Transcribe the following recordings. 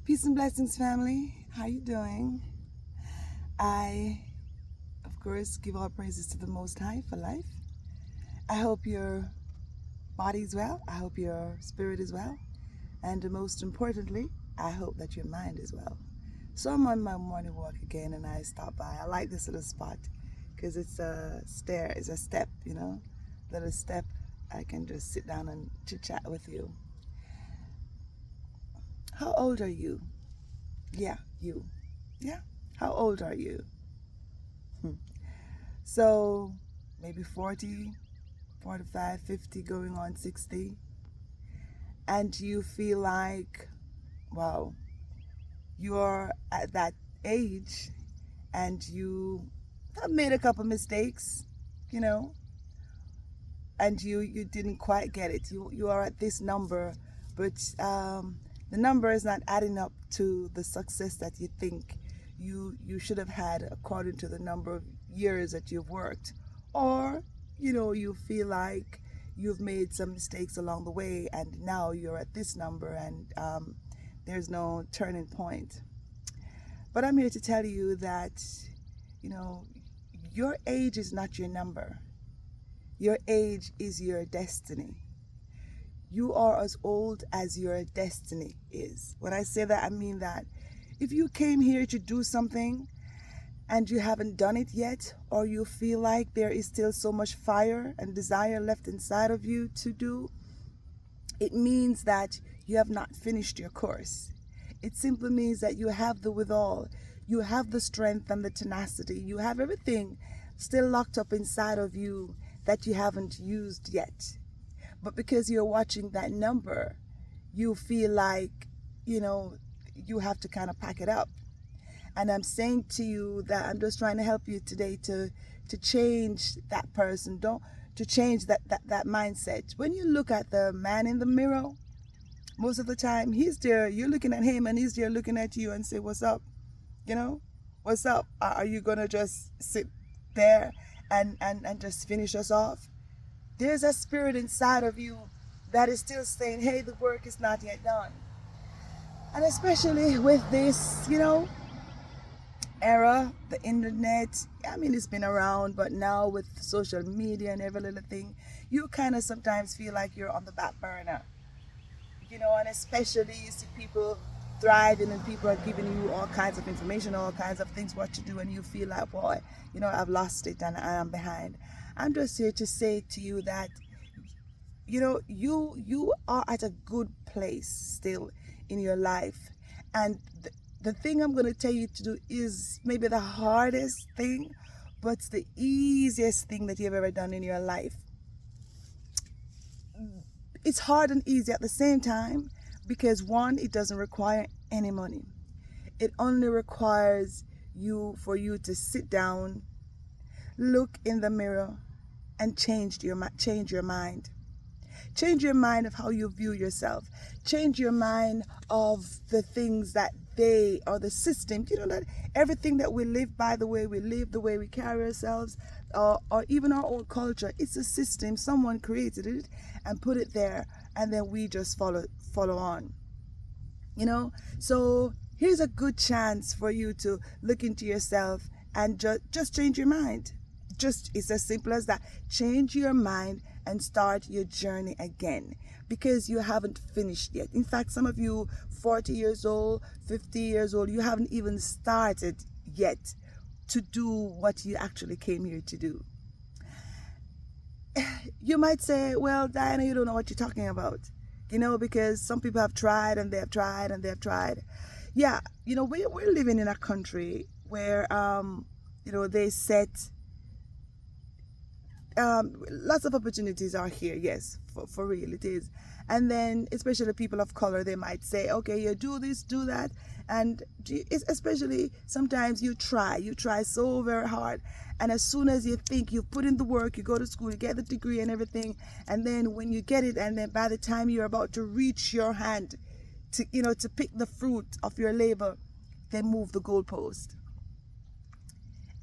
Peace and blessings, family. How you doing? I, of course, give all praises to the Most High for life. I hope your body is well. I hope your spirit is well. And most importantly, I hope that your mind is well. So I'm on my morning walk again and I stop by. I like this little spot because it's a stair, it's a step, little step. I can just sit down and chit chat with you. How old are you? Yeah, you. Yeah. How old are you? So maybe 40, 45, 50, going on 60. And you feel like, wow, you're at that age and you have made a couple mistakes, you know, and you didn't quite get it. You are at this number, but the number is not adding up to the success that you think you should have had according to the number of years that you've worked. Or, you feel like you've made some mistakes along the way and now you're at this number and there's no turning point. But I'm here to tell you that, you know, your age is not your number. Your age is your destiny. You are as old as your destiny is. When I say that, I mean that if you came here to do something and you haven't done it yet, or you feel like there is still so much fire and desire left inside of you to do, it means that you have not finished your course. It simply means that you have the withal, you have the strength and the tenacity, you have everything still locked up inside of you that you haven't used yet. But because you're watching that number, you feel like, you have to kind of pack it up. And I'm saying to you that I'm just trying to help you today to change that person, to change that mindset. When you look at the man in the mirror, most of the time he's there, you're looking at him and he's there looking at you and say, what's up? What's up? Are you gonna just sit there and just finish us off? There's a spirit inside of you that is still saying, hey, the work is not yet done. And especially with this, era, the internet, I mean, it's been around, but now with social media and every little thing, you kind of sometimes feel like you're on the back burner. And especially you see people thriving and people are giving you all kinds of information, all kinds of things what to do, and you feel like, boy, I've lost it and I am behind. I'm just here to say to you that you are at a good place still in your life, and the thing I'm going to tell you to do is maybe the hardest thing, but it's the easiest thing that you've ever done in your life. It's hard and easy at the same time because, one, it doesn't require any money. It only requires for you to sit down, look in the mirror, and change your mind. Change your mind of how you view yourself. Change your mind of the things that they or the system, that everything that we live by, the way we live, the way we carry ourselves, or even our own culture, it's a system. Someone created it and put it there, and then we just follow on. So here's a good chance for you to look into yourself and just change your mind. It's as simple as that. Change your mind and start your journey again, because you haven't finished yet. In fact, some of you 40 years old, 50 years old, you haven't even started yet to do what you actually came here to do. You might say, well, Diana, you don't know what you're talking about, because some people have tried and they have tried and they have tried. Yeah, we're living in a country where, they set lots of opportunities are here. Yes, for real it is. And then especially people of color, they might say, okay, you do this, do that, and especially sometimes you try so very hard, and as soon as you think you've put in the work, you go to school, you get the degree and everything, and then when you get it, and then by the time you're about to reach your hand to pick the fruit of your labor, they move the goalpost.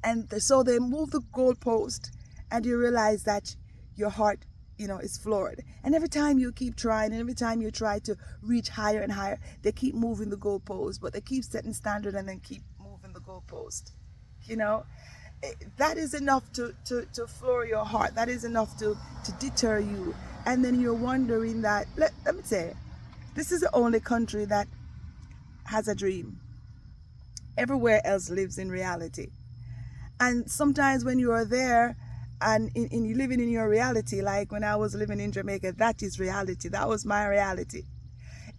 And so they move the goalpost, and you realize that your heart it's floored. And every time you keep trying, and every time you try to reach higher and higher, they keep moving the goalpost, but they keep setting standard and then keep moving the goalpost. You know, that is enough to floor your heart. That is enough to deter you. And then you're wondering that, let me say, this is the only country that has a dream. Everywhere else lives in reality. And sometimes when you are there and in living in your reality, like when I was living in Jamaica, that is reality. That was my reality.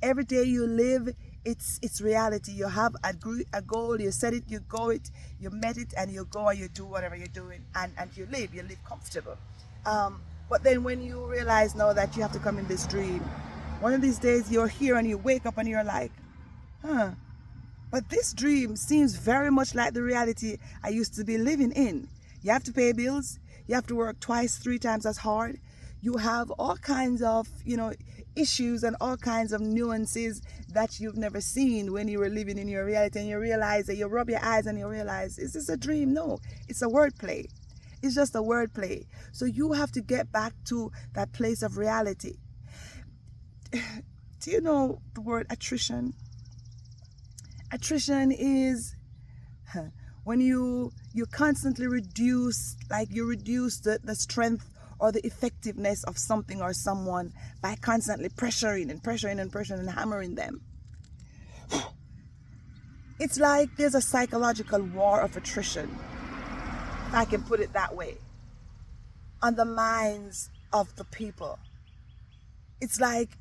Every day you live, it's reality. You have a goal, you set it, you go it, you met it, and you go and you do whatever you're doing, and you live comfortable. But then when you realize now that you have to come in this dream, one of these days you're here and you wake up and you're like, but this dream seems very much like the reality I used to be living in. You have to pay bills. You have to work twice, 3 times as hard. You have all kinds of, issues and all kinds of nuances that you've never seen when you were living in your reality, and you realize that you rub your eyes and you realize, is this a dream? No, it's a wordplay. It's just a wordplay. So you have to get back to that place of reality. Do you know the word attrition? Attrition is when you constantly reduce, like you reduce the strength or the effectiveness of something or someone by constantly pressuring and hammering them. It's like there's a psychological war of attrition, if I can put it that way, on the minds of the people. It's like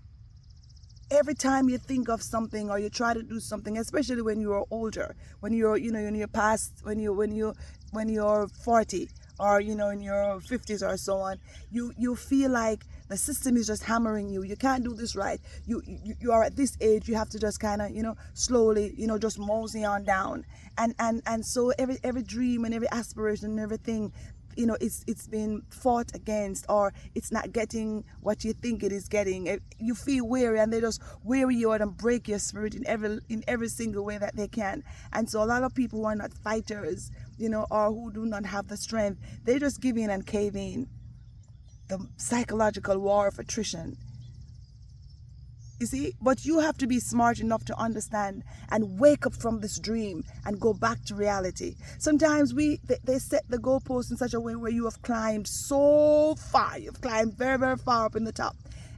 every time you think of something or you try to do something, especially when you're older, when you're in your past, when you're 40 or in your 50s or so on, you feel like the system is just hammering you. You can't do this right. You are at this age. You have to just kind of slowly just mosey on down. And so every dream and every aspiration and everything, it's been fought against, or it's not getting what you think it is getting. You feel weary, and they just weary you out and break your spirit in every single way that they can. And so a lot of people who are not fighters, or who do not have the strength, they just give in and cave in. The psychological war of attrition. You see, but you have to be smart enough to understand and wake up from this dream and go back to reality. Sometimes they set the goalpost in such a way where you have climbed so far. You've climbed very, very far up in the top.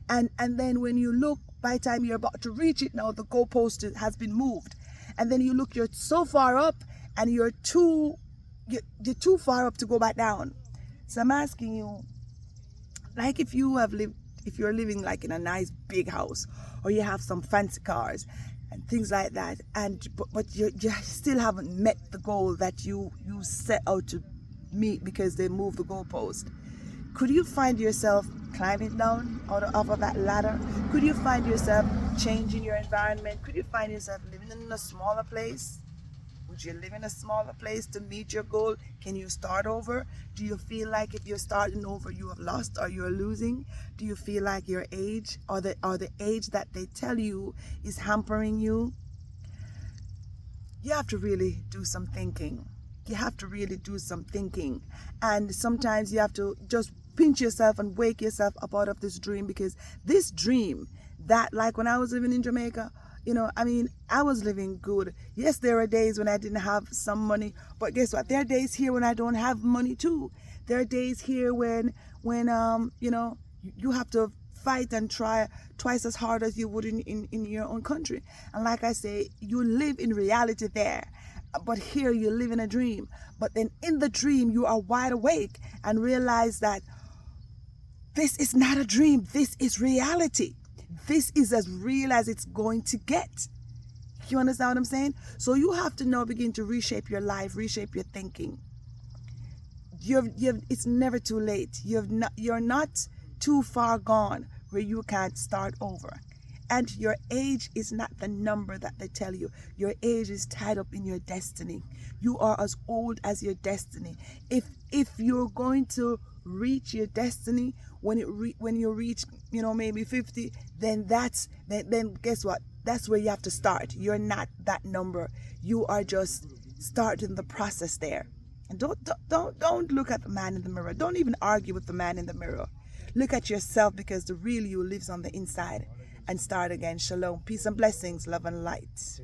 And then when you look, by the time you're about to reach it now, the goalpost has been moved. And then you look, you're so far up and you're too far up to go back down. So I'm asking you, like if you're living like in a nice big house, or you have some fancy cars and things like that, but you still haven't met the goal that you set out to meet because they moved the goalpost. Could you find yourself climbing down out of that ladder? Could you find yourself changing your environment? Could you find yourself living in a smaller place? Would you live in a smaller place to meet your goal? Can you start over? Do you feel like if you're starting over, you have lost or you're losing? Do you feel like your age or the age that they tell you is hampering you? You have to really do some thinking. You have to really do some thinking. And sometimes you have to just pinch yourself and wake yourself up out of this dream, because this dream, that, like when I was living in Jamaica, I was living good. Yes, there are days when I didn't have some money, but guess what? There are days here when I don't have money too. There are days here when you have to fight and try twice as hard as you would in your own country. And like I say, you live in reality there, but here you live in a dream. But then in the dream, you are wide awake and realize that this is not a dream. This is reality. This is as real as it's going to get. You understand what I'm saying? So you have to now begin to reshape your life, reshape your thinking. It's never too late. You're not too far gone where you can't start over. And your age is not the number that they tell you. Your age is tied up in your destiny. You are as old as your destiny. If you're going to reach your destiny when you reach maybe 50, then guess what? That's where you have to start. You're not that number. You are just starting the process there. And don't look at the man in the mirror. Don't even argue with the man in the mirror. Look at yourself, because the real you lives on the inside, and start again. Shalom, peace and blessings, love and light.